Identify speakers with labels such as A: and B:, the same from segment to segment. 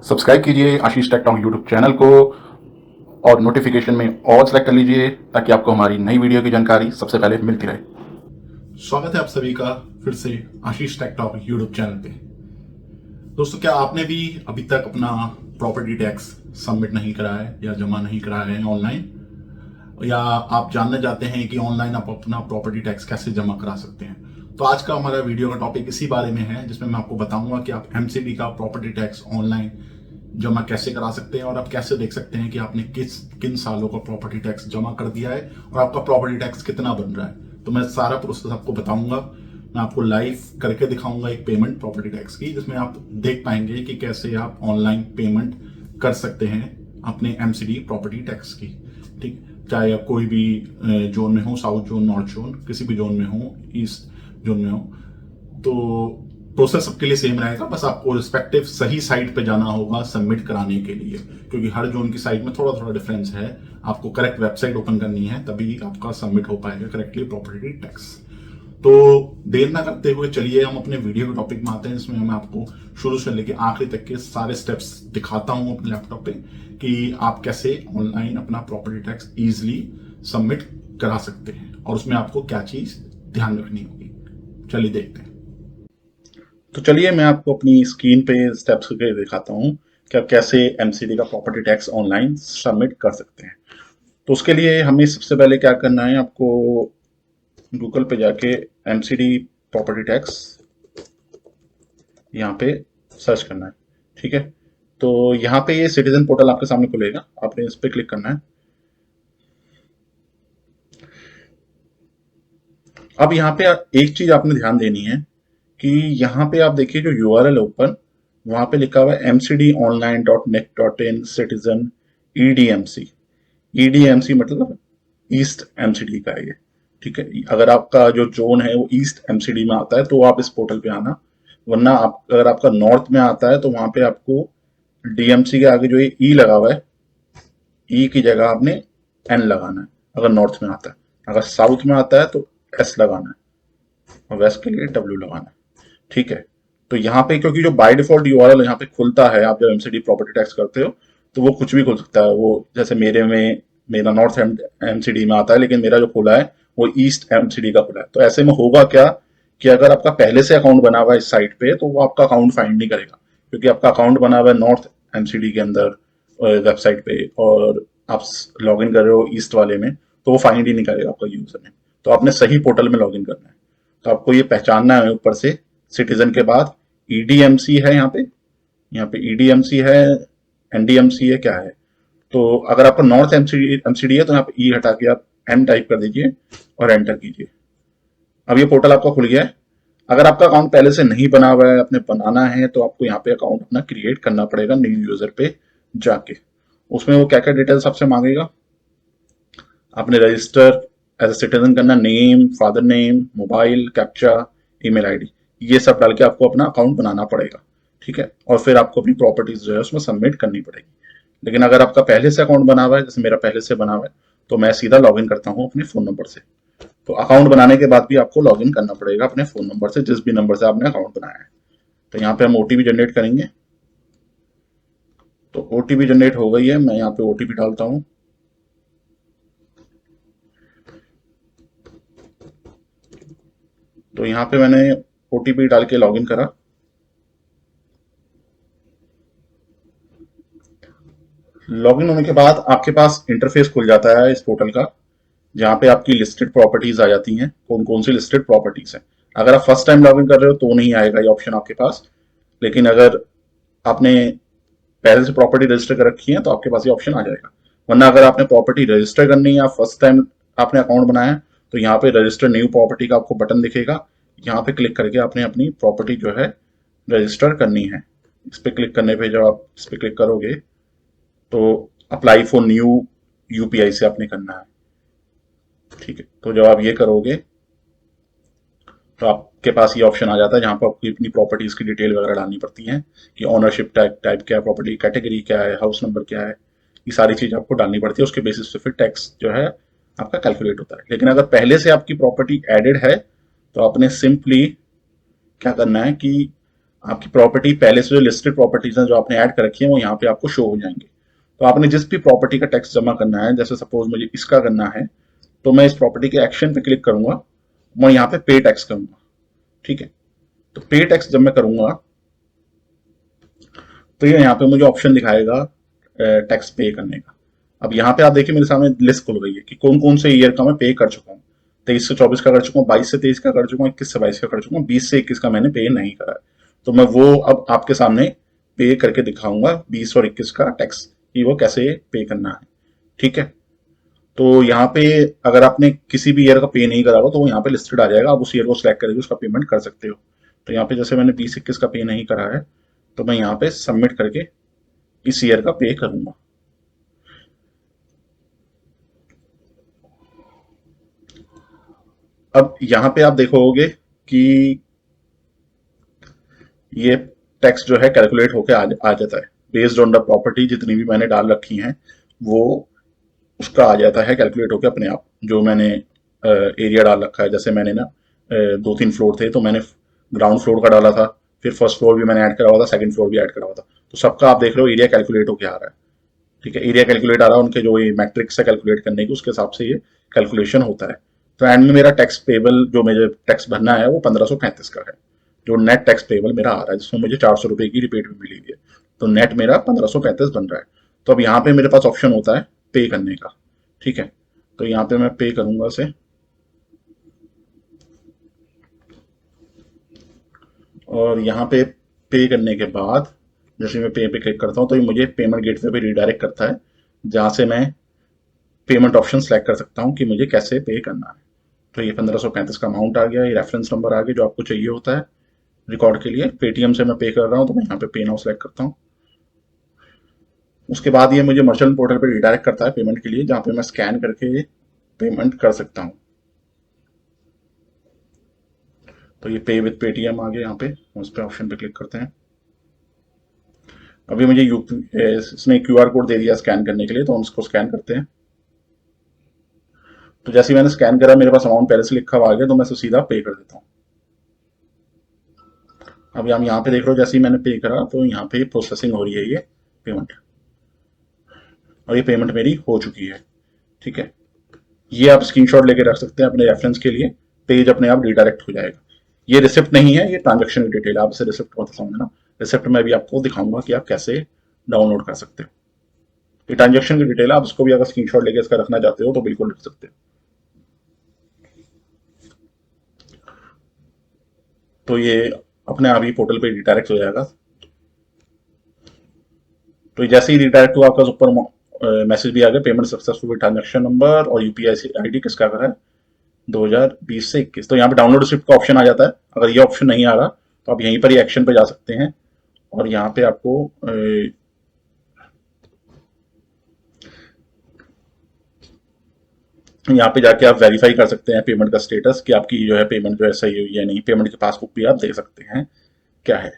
A: Subscribe कीजिए आशीष take talk YouTube channel को और नोटिफिकेशन में ऑल सेलेक्ट कर लीजिए ताकि आपको हमारी नई वीडियो की जानकारी सबसे पहले मिलती रहे।
B: स्वागत है आप सभी का फिर से आशीष टेक टॉक यूट्यूब चैनल पे। दोस्तों, क्या आपने भी अभी तक अपना प्रॉपर्टी टैक्स सबमिट नहीं करा है या जमा नहीं कराया है ऑनलाइन, या आप जानना चाहते हैं कि ऑनलाइन आप अपना प्रॉपर्टी टैक्स कैसे जमा करा सकते हैं? तो आज का हमारा वीडियो का टॉपिक इसी बारे में है, जिसमें मैं आपको बताऊंगा कि आप एमसीडी का प्रॉपर्टी टैक्स ऑनलाइन जमा कैसे करा सकते हैं और आप कैसे देख सकते हैं कि आपने किन सालों का प्रॉपर्टी टैक्स जमा कर दिया है और आपका प्रॉपर्टी टैक्स कितना बन रहा है। तो मैं सारा प्रोसेस आपको बताऊंगा। मैं आपको लाइव करके दिखाऊंगा एक पेमेंट प्रॉपर्टी टैक्स की, जिसमें आप देख पाएंगे कि कैसे आप ऑनलाइन पेमेंट कर सकते हैं अपने एमसीडी प्रॉपर्टी टैक्स की। ठीक, चाहे आप कोई भी जोन में हो, साउथ जोन, नॉर्थ जोन, किसी भी जोन में हो, ईस्ट जोन में हो, तो प्रोसेस सबके लिए सेम रहेगा। बस आपको रिस्पेक्टिव सही साइट पे जाना होगा सबमिट कराने के लिए, क्योंकि हर जोन की साइट में थोड़ा थोड़ा डिफरेंस है। आपको करेक्ट वेबसाइट ओपन करनी है, तभी आपका सबमिट हो पाएगा करेक्टली प्रॉपर्टी टैक्स। तो देर ना करते हुए चलिए हम अपने वीडियो के टॉपिक में आते हैं, जिसमें मैं आपको शुरू से लेकर आखिरी तक के सारे स्टेप्स दिखाता हूं अपने लैपटॉप पे कि आप कैसे ऑनलाइन अपना प्रॉपर्टी टैक्स इजिली सबमिट करा सकते हैं और उसमें आपको क्या चीज ध्यान रखनी होगी। चलिए देखते हैं। तो चलिए मैं आपको अपनी स्क्रीन पे स्टेप्स करके दिखाता हूँ कि आप कैसे एमसीडी का प्रॉपर्टी टैक्स ऑनलाइन सबमिट कर सकते हैं। तो उसके लिए हमें सबसे पहले क्या करना है, आपको गूगल पे जाके एमसीडी प्रॉपर्टी टैक्स यहाँ पे सर्च करना है। ठीक है, तो यहाँ पे ये सिटीजन पोर्टल आपके सामने खुलेगा, आपने इस पे क्लिक करना है। अब यहाँ पे एक चीज आपने ध्यान देनी है कि यहाँ पे आप देखिए जो यूआरएल है ऊपर, वहां पे लिखा हुआ है mcdonline.net.in citizen EDMC। EDMC मतलब ईस्ट एमसीडी का है ये। ठीक है, अगर आपका जो जोन है वो ईस्ट एमसीडी में आता है तो आप इस पोर्टल पे आना, वरना आप अगर आपका नॉर्थ में आता है तो वहां पे आपको डीएमसी के आगे जो ये ई लगा हुआ है, ई की जगह आपने एन लगाना है अगर नॉर्थ में आता है। अगर साउथ में आता है तो एस लगाना है और वेस्ट के लिए डब्ल्यू लगाना है। ठीक है, तो यहाँ पे क्योंकि जो बाय डिफॉल्ट यूआरएल यहाँ पे खुलता है, आप जब एमसीडी प्रॉपर्टी टैक्स करते हो तो वो कुछ भी खुल सकता है। वो जैसे मेरा नॉर्थ एमसीडी में आता है, लेकिन मेरा जो खुला है वो ईस्ट एमसीडी का खुला है। तो ऐसे में होगा क्या कि अगर आपका पहले से अकाउंट बना हुआ है इस साइट पे, तो वो आपका अकाउंट फाइंड नहीं करेगा, क्योंकि आपका अकाउंट बना हुआ है नॉर्थ एमसीडी के अंदर वेबसाइट पे और आप लॉग इन कर रहे हो ईस्ट वाले में, तो वो फाइंड ही नहीं करेगा आपका यूजर नेम। तो आपने सही पोर्टल में लॉग इन करना है। तो आपको ये पहचानना है ऊपर से सिटीजन के बाद ईडीएमसी है, यहाँ पे ईडीएमसी है, एनडीएमसी है, क्या है। तो अगर आपका नॉर्थ एमसीडी है तो यहाँ पे ई हटा के आप एन टाइप कर दीजिए और एंटर कीजिए। अब ये पोर्टल आपका खुल गया है। अगर आपका अकाउंट पहले से नहीं बना हुआ है, आपने बनाना है, तो आपको यहाँ पे अकाउंट अपना क्रिएट करना पड़ेगा न्यू यूजर पे जाके। उसमें वो क्या क्या डिटेल्स आपसे मांगेगा, आपने रजिस्टर एज ए सिटीजन करना, name, father name, mobile, captcha, email ID, ये सब डाल के आपको अपना अकाउंट बनाना पड़ेगा। ठीक है, और फिर आपको अपनी प्रॉपर्टीज जो है उसमें सबमिट करनी पड़ेगी। लेकिन अगर आपका पहले से अकाउंट बना हुआ है, जैसे मेरा पहले से बना हुआ है, तो मैं सीधा लॉग इन करता हूँ अपने फोन नंबर से। तो अकाउंट बनाने के बाद भी आपको लॉग इन करना पड़ेगा अपने फोन नंबर से, जिस भी नंबर से आपने अकाउंट बनाया है। तो यहाँ पे हम ओटीपी जनरेट करेंगे। तो ओटीपी जनरेट हो गई है, मैं यहाँ पे ओटीपी डालता हूँ। तो यहाँ पे मैंने ओटीपी डाल के लॉगिन करा। लॉगिन होने के बाद आपके पास इंटरफेस खुल जाता है इस पोर्टल का, जहाँ पे आपकी लिस्टेड प्रॉपर्टीज आ जाती हैं, कौन कौन सी लिस्टेड प्रॉपर्टीज हैं। अगर आप फर्स्ट टाइम लॉगिन कर रहे हो तो नहीं आएगा ये ऑप्शन आपके पास, लेकिन अगर आपने पहले से प्रॉपर्टी रजिस्टर कर रखी है तो आपके पास ये ऑप्शन आ जाएगा। वरना अगर आपने प्रॉपर्टी रजिस्टर करनी है या फर्स्ट टाइम आपने अकाउंट बनाया है, तो यहाँ पे रजिस्टर न्यू प्रॉपर्टी का आपको बटन दिखेगा। यहाँ पे क्लिक करके आपने अपनी प्रॉपर्टी जो है रजिस्टर करनी है। इस पे क्लिक करने पे जब आप इस पे क्लिक करोगे तो अप्लाई फॉर न्यू यूपीआई से आपने करना है। ठीक है, तो जब आप ये करोगे तो आपके पास ये ऑप्शन आ जाता है, जहाँ पर आपको अपनी प्रॉपर्टीज की डिटेल वगैरह डालनी पड़ती है कि ओनरशिप टाइप क्या है, प्रॉपर्टी कैटेगरी क्या है, हाउस नंबर क्या है, ये सारी चीज आपको डालनी पड़ती है। उसके बेसिस पे फिर टैक्स जो है आपका कैलकुलेट होता है। लेकिन अगर पहले से आपकी प्रॉपर्टी एडेड है तो आपने सिंपली क्या करना है कि आपकी प्रॉपर्टी पहले से जो लिस्टेड प्रॉपर्टीज हैं जो आपने ऐड कर रखी है वो यहाँ पे आपको शो हो जाएंगे। तो आपने जिस भी प्रॉपर्टी का टैक्स जमा करना है, जैसे सपोज मुझे इसका करना है, तो मैं इस प्रॉपर्टी के एक्शन पे क्लिक करूंगा, मैं यहाँ पे पे टैक्स करूंगा। ठीक है, तो पे टैक्स जब मैं करूंगा तो ये यहाँ पे मुझे ऑप्शन दिखाएगा टैक्स पे करने का। अब यहाँ पे आप देखिए मेरे सामने लिस्ट खुल गई है कि कौन कौन से ईयर का मैं पे कर चुका हूँ। 23 से 24 का कर चुका हूँ, 22 से 23 का कर चुका हूँ, 21 से 22 का कर चुका हूँ, 20 से 21 का मैंने पे नहीं करा है। तो मैं वो अब आपके सामने पे करके दिखाऊंगा 20 और 21 का टैक्स, कि वो कैसे पे करना है। ठीक है, तो यहाँ पे अगर आपने किसी भी ईयर का पे नहीं करा हो तो वो यहाँ पे लिस्टेड आ जाएगा, आप उस ईयर को सिलेक्ट करके उसका पेमेंट कर सकते हो। तो यहाँ पे जैसे मैंने 20-21 का पे नहीं करा है, तो मैं यहाँ पे सबमिट करके इस ईयर का पे करूंगा। अब यहाँ पे आप देखोगे कि ये टैक्स जो है कैलकुलेट होके आ जाता है बेस्ड ऑन द प्रॉपर्टी, जितनी भी मैंने डाल रखी हैं वो उसका आ जाता है कैलकुलेट होके अपने आप। जो मैंने एरिया डाल रखा है, जैसे मैंने ना 2-3 फ्लोर थे तो मैंने ग्राउंड फ्लोर का डाला था, फिर फर्स्ट फ्लोर भी मैंने ऐड करा हुआ था, सेकंड फ्लोर भी ऐड करा हुआ था, तो सबका आप देख रहे हो एरिया कैलकुलेट होके आ रहा है। ठीक है, एरिया कैलकुलेट आ रहा है, उनके जो ये मैट्रिक्स है कैलकुलेट करने की, उसके हिसाब से ये कैलकुलेशन होता है। तो एंड में मेरा टैक्स पेबल जो मुझे टैक्स भरना है वो 1535 का है, जो नेट टैक्स पेबल मेरा आ रहा है, जिसमें मुझे 400 रुपए की रिपीट भी मिली हुई है। तो नेट मेरा 1535 बन रहा है। तो अब यहाँ पे मेरे पास ऑप्शन होता है पे करने का। ठीक है, तो यहाँ पे मैं पे करूंगा इसे, और यहाँ पे पे करने के बाद जैसे मैं पे क्लिक करता हूँ तो ये मुझे पेमेंट गेटवे पे रिडायरेक्ट करता है, जहाँ से मैं पेमेंट ऑप्शन सेलेक्ट कर सकता हूँ कि मुझे कैसे पे करना है। तो ये 1535 का अमाउंट आ गया, ये रेफरेंस नंबर आ गया जो आपको चाहिए होता है रिकॉर्ड के लिए। पेटीएम से मैं पे कर रहा हूँ तो मैं यहाँ पे पे नाउ सेलेक्ट करता हूँ। उसके बाद ये मुझे मर्चेंट पोर्टल पे रिडायरेक्ट करता है पेमेंट के लिए, जहाँ पे मैं स्कैन करके पेमेंट कर सकता हूँ। तो ये पे विद पेटीएम आ गया, यहाँ पे उस पे ऑप्शन पे क्लिक करते हैं। अभी मुझे इसने क्यूआर कोड दे दिया स्कैन करने के लिए, तो हम इसको स्कैन करते हैं। तो जैसे ही मैंने स्कैन करा मेरे पास अमाउंट पहले से लिखा हुआ आ गया, तो मैं इसे सीधा पे कर देता हूँ। अब हम यहाँ पे देख रहे हो जैसे ही मैंने पे करा तो यहाँ पे प्रोसेसिंग हो रही है ये पेमेंट, और ये पेमेंट मेरी हो चुकी है। ठीक है, ये आप स्क्रीनशॉट लेके रख सकते हैं अपने रेफरेंस के लिए, पेज अपने आप रिडायरेक्ट हो जाएगा। ये रिसिप्ट नहीं है, ये ट्रांजेक्शन की डिटेल, आप इसे रिसिप्ट मत समझना। रिसिप्ट में भी आपको दिखाऊंगा कि आप कैसे डाउनलोड कर सकते हो। ये ट्रांजेक्शन की डिटेल है, आप इसको भी अगर स्क्रीनशॉट लेके इसका रखना चाहते हो तो बिल्कुल रख सकते हो। तो ये अपने आप ही पोर्टल पे रिडायरेक्ट हो जाएगा। तो जैसे ही रिडायरेक्ट हुआ आपका ऊपर मैसेज भी आ गया, पेमेंट सक्सेसफुल, ट्रांजेक्शन नंबर और यूपीआई आईडी किसका का है, 2020 से 21। तो यहाँ पे डाउनलोड रिसिप्ट का ऑप्शन आ जाता है। अगर ये ऑप्शन नहीं आ रहा तो आप यहीं पर ही एक्शन पे जा सकते हैं, और यहाँ पे आपको यहाँ पे जाके आप वेरीफाई कर सकते हैं पेमेंट का स्टेटस, कि आपकी जो है पेमेंट जो है सही हुई है नहीं। पेमेंट की पासबुक भी आप देख सकते हैं क्या है।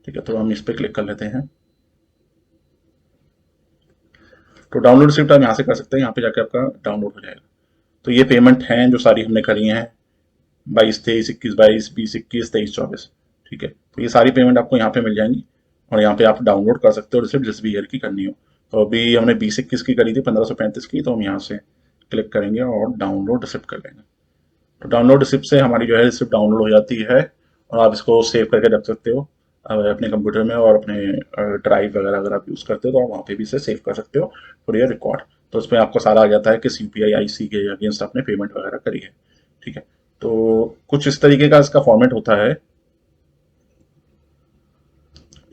B: ठीक है, तो हम इस पे क्लिक कर लेते हैं। तो डाउनलोड रिसिप्ट आप यहाँ से कर सकते हैं, यहाँ पे जाके आपका डाउनलोड हो जाएगा। तो ये पेमेंट हैं जो सारी हमने करी हैं, 22-23, 21-22, 20-21, 23-24। ठीक है, तो ये सारी पेमेंट आपको यहाँ पे मिल जाएंगी, और यहाँ पे आप डाउनलोड कर सकते हो रिसिप्ट जिस भी ईयर की करनी हो। तो अभी हमने 20-21 की करी थी, 1535 की, तो हम यहाँ से क्लिक करेंगे और डाउनलोड रिसिप्ट कर लेंगे। तो डाउनलोड रिसिप्ट से हमारी जो है रिसिप्ट डाउनलोड हो जाती है, और आप इसको सेव करके रख सकते हो अपने कंप्यूटर में, और अपने ड्राइव वगैरह अगर आप यूज़ करते हो तो आप वहाँ पे भी इसे सेव कर सकते हो फॉर योर रिकॉर्ड। तो उसमें आपको सारा आ जाता है कि यूपीआई आईसी के अगेंस्ट आपने पेमेंट वगैरह करी है। ठीक है, तो कुछ इस तरीके का इसका फॉर्मेट होता है,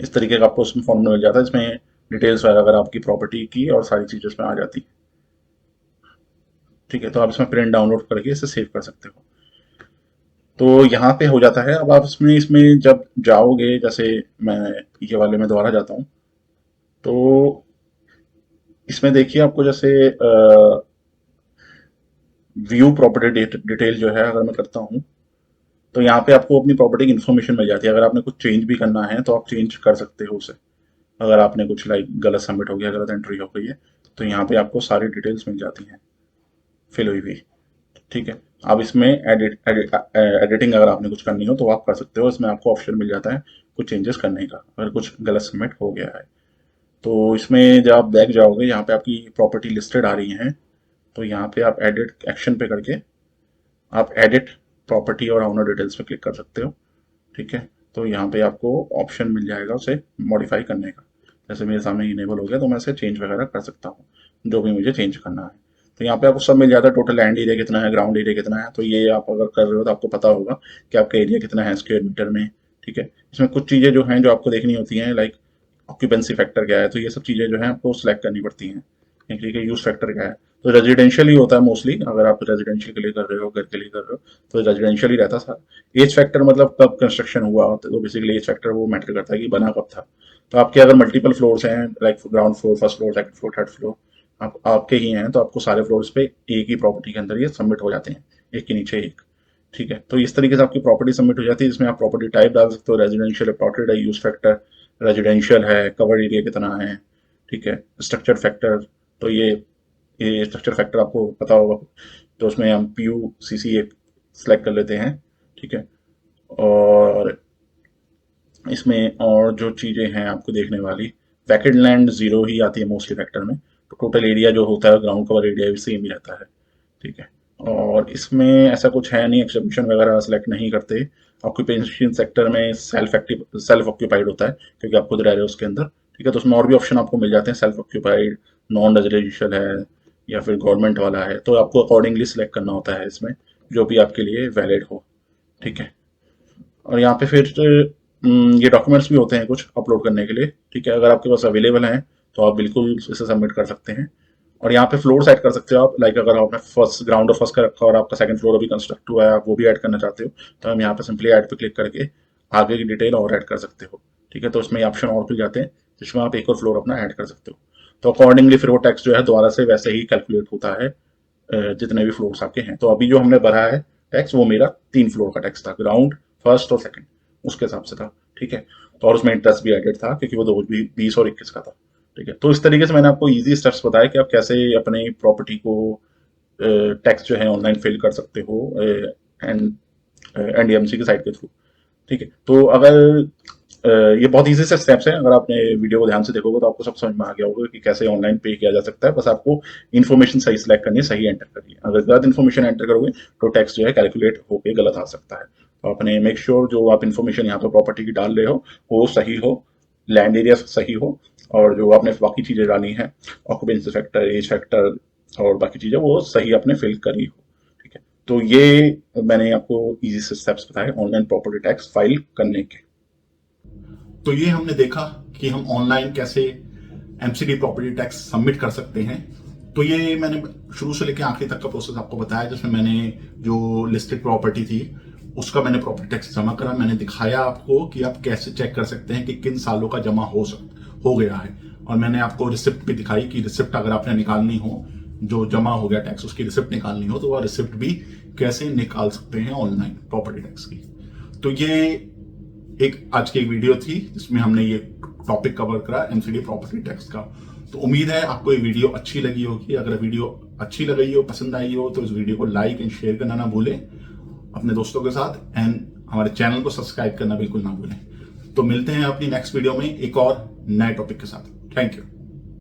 B: इस तरीके का आपको उसमें फॉर्मेट मिल जाता है, इसमें डिटेल्स वगैरह अगर आपकी प्रॉपर्टी की और सारी चीज़ें उसमें आ जाती है। ठीक है, तो आप इसमें प्रिंट डाउनलोड करके इसे सेव कर सकते हो। तो यहाँ पे हो जाता है। अब आप इसमें इसमें जब जाओगे, जैसे मैं ये वाले में दोबारा जाता हूँ, तो इसमें देखिए आपको जैसे व्यू प्रॉपर्टी डिटेल जो है अगर मैं करता हूँ, तो यहाँ पे आपको अपनी प्रॉपर्टी की इन्फॉर्मेशन मिल जाती है। अगर आपने कुछ चेंज भी करना है तो आप चेंज कर सकते हो उसे। अगर आपने कुछ लाइक गलत सबमिट हो गया, गलत एंट्री हो गई है, तो यहाँ पे आपको सारी डिटेल्स मिल जाती हैं फिल हुई हुई। ठीक है। अब इसमें एडिटिंग अगर आपने कुछ करनी हो तो आप कर सकते हो। इसमें आपको ऑप्शन मिल जाता है कुछ चेंजेस करने का, अगर कुछ गलत सबमिट हो गया है। तो इसमें जब आप बैक जाओगे, यहाँ पे आपकी प्रॉपर्टी लिस्टेड आ रही है, तो यहाँ पे आप एडिट एक्शन पे करके आप एडिट प्रॉपर्टी और ओनर डिटेल्स पे क्लिक कर सकते हो। ठीक है, तो यहाँ पे आपको ऑप्शन मिल जाएगा उसे मॉडिफाई करने का। जैसे मेरे सामने इनेबल हो गया तो मैं इसे चेंज वगैरह कर सकता हूँ, जो भी मुझे चेंज करना है। तो यहाँ पे आपको सब मिल जाता है, टोटल लैंड एरिया कितना है, ग्राउंड एरिया कितना है। तो ये आप अगर कर रहे हो तो आपको पता होगा कि आपका एरिया कितना है स्क्वायर मीटर में। ठीक है, इसमें कुछ चीज़ें जो हैं जो आपको देखनी होती हैं, लाइक ऑक्यूपेंसी फैक्टर क्या है, तो ये सब चीज़ें जो है आपको सिलेक्ट करनी पड़ती हैं। ठीक है, यूज फैक्टर क्या है, तो रेजिडेंशियल ही होता है मोस्टली। अगर आप रेजिडेंशियल के लिए कर रहे हो, घर के लिए कर रहे हो, तो रेजिडेंशियल ही रहता था। एज फैक्टर मतलब कब कंस्ट्रक्शन हुआ, तो बेसिकली एज फैक्टर वो मैटर करता है कि बना कब था। तो आपके अगर मल्टीपल फ्लोर्स हैं, like ground floor, first floor, second floor, third floor, आपके ही हैं, तो आपको सारे फ्लोर्स पे एक ही प्रॉपर्टी के अंदर ये सबमिट हो जाते हैं, एक के नीचे एक। ठीक है, तो इस तरीके से आपकी प्रॉपर्टी सबमिट हो जाती है। इसमें आप प्रॉपर्टी टाइप डाल सकते हो, रेजिडेंशियल है, प्लॉटेड है, यूज फैक्टर रेजिडेंशियल है, कवर्ड एरिया कितना है। ठीक है, स्ट्रक्चर फैक्टर, तो ये स्ट्रक्चर फैक्टर आपको पता होगा, तो उसमें हम PUCC एक सेलेक्ट कर लेते हैं। ठीक है, और इसमें और जो चीज़ें हैं आपको देखने वाली, वैकेंट लैंड जीरो ही आती है मोस्टली फैक्टर में। तो टोटल एरिया जो होता है, ग्राउंड कवर एरिया भी सेम ही रहता है। ठीक है, और इसमें ऐसा कुछ है नहीं, एक्सेप्शन वगैरह सेलेक्ट नहीं करते। ऑक्यूपेशन सेक्टर में सेल्फ ऑक्यूपाइड होता है, क्योंकि आप खुद रह रहे हो उसके अंदर। ठीक है, तो उसमें और भी ऑप्शन आपको मिल जाते हैं, सेल्फ ऑक्यूपाइड, नॉन रेजिडेंशियल है, या फिर गवर्नमेंट वाला है, तो आपको अकॉर्डिंगली सिलेक्ट करना होता है इसमें, जो भी आपके लिए वैलिड हो। ठीक है, और यहाँ पे फिर ये डॉक्यूमेंट्स भी होते हैं कुछ अपलोड करने के लिए। ठीक है, अगर आपके पास अवेलेबल हैं तो आप बिल्कुल इसे सबमिट कर सकते हैं। और यहाँ पे फ्लोर ऐड कर सकते हो आप, लाइक अगर आपने फर्स्ट ग्राउंड और फर्स्ट का रखा और आपका सेकंड फ्लोर अभी कंस्ट्रक्ट हुआ है, आप वो भी ऐड करना चाहते हो, तो हम यहाँ पे सिंपली ऐड पे क्लिक करके आगे की डिटेल और ऐड कर सकते हो। ठीक है, तो इसमें ऑप्शन और खुल जाते हैं जिसमें आप एक और फ्लोर अपना ऐड कर सकते हो। तो अकॉर्डिंगली फिर वो टैक्स जो है दोबारा से वैसे ही कैलकुलेट होता है, जितने भी फ्लोर्स आपके हैं। तो अभी जो हमने भरा है टैक्स, वो मेरा 3 फ्लोर का टैक्स था, ग्राउंड, फर्स्ट और सेकंड, उसके हिसाब से था। ठीक है, तो और उसमें इंटरेस्ट भी एडेड था, क्योंकि वो 20 और 21 का था। ठीक है, तो इस तरीके से मैंने आपको इजी स्टेप्स बताया कि आप कैसे अपने प्रॉपर्टी को टैक्स जो है ऑनलाइन फिल कर सकते हो, एंड NDMC की साइट के थ्रू। ठीक है, तो अगर ये बहुत इजी से स्टेप्स हैं, अगर आपने वीडियो को ध्यान से देखोगे तो आपको सब समझ में आ गया होगा कि कैसे ऑनलाइन पे किया जा सकता है। बस आपको इन्फॉर्मेशन सही सिलेक्ट करनी है, सही एंटर करनी है। अगर गलत इन्फॉर्मेशन एंटर करोगे तो टैक्स जो है कैलकुलेट होकर गलत आ सकता है। तो अपने मेक श्योर जो आप इन्फॉर्मेशन यहाँ पर प्रॉपर्टी की डाल रहे हो वो सही हो, लैंड एरिया सही हो, और जो आपने बाकी चीज़ें डाली हैं, ऑक्यूपेंसी फैक्टर, एज फैक्टर और बाकी चीज़ें, वो सही आपने फिल करी हो। ठीक है, तो ये मैंने आपको इजी से स्टेप्स बताए ऑनलाइन प्रॉपर्टी टैक्स फाइल करने के।
A: तो ये हमने देखा कि हम ऑनलाइन कैसे एमसीडी प्रॉपर्टी टैक्स सबमिट कर सकते हैं। तो ये मैंने शुरू से लेकर आखिरी तक का प्रोसेस आपको बताया, जिसमें मैंने जो लिस्टेड प्रॉपर्टी थी उसका मैंने प्रॉपर्टी टैक्स जमा करा। मैंने दिखाया आपको कि आप कैसे चेक कर सकते हैं कि किन सालों का जमा हो गया है, और मैंने आपको रिसिप्ट भी दिखाई कि रिसिप्ट अगर आपने निकालनी हो, जो जमा हो गया टैक्स उसकी रिसिप्ट निकालनी हो, तो वह रिसिप्ट भी कैसे निकाल सकते हैं ऑनलाइन प्रॉपर्टी टैक्स की। तो ये एक आज की एक वीडियो थी जिसमें हमने ये टॉपिक कवर करा एमसीडी प्रॉपर्टी टैक्स का। तो उम्मीद है आपको ये वीडियो अच्छी लगी होगी। अगर वीडियो अच्छी लगी हो, पसंद आई हो, तो इस वीडियो को लाइक एंड शेयर करना ना भूलें अपने दोस्तों के साथ, एंड हमारे चैनल को सब्सक्राइब करना बिल्कुल ना भूलें। तो मिलते हैं अपनी नेक्स्ट वीडियो में एक और नए टॉपिक के साथ। Thank you.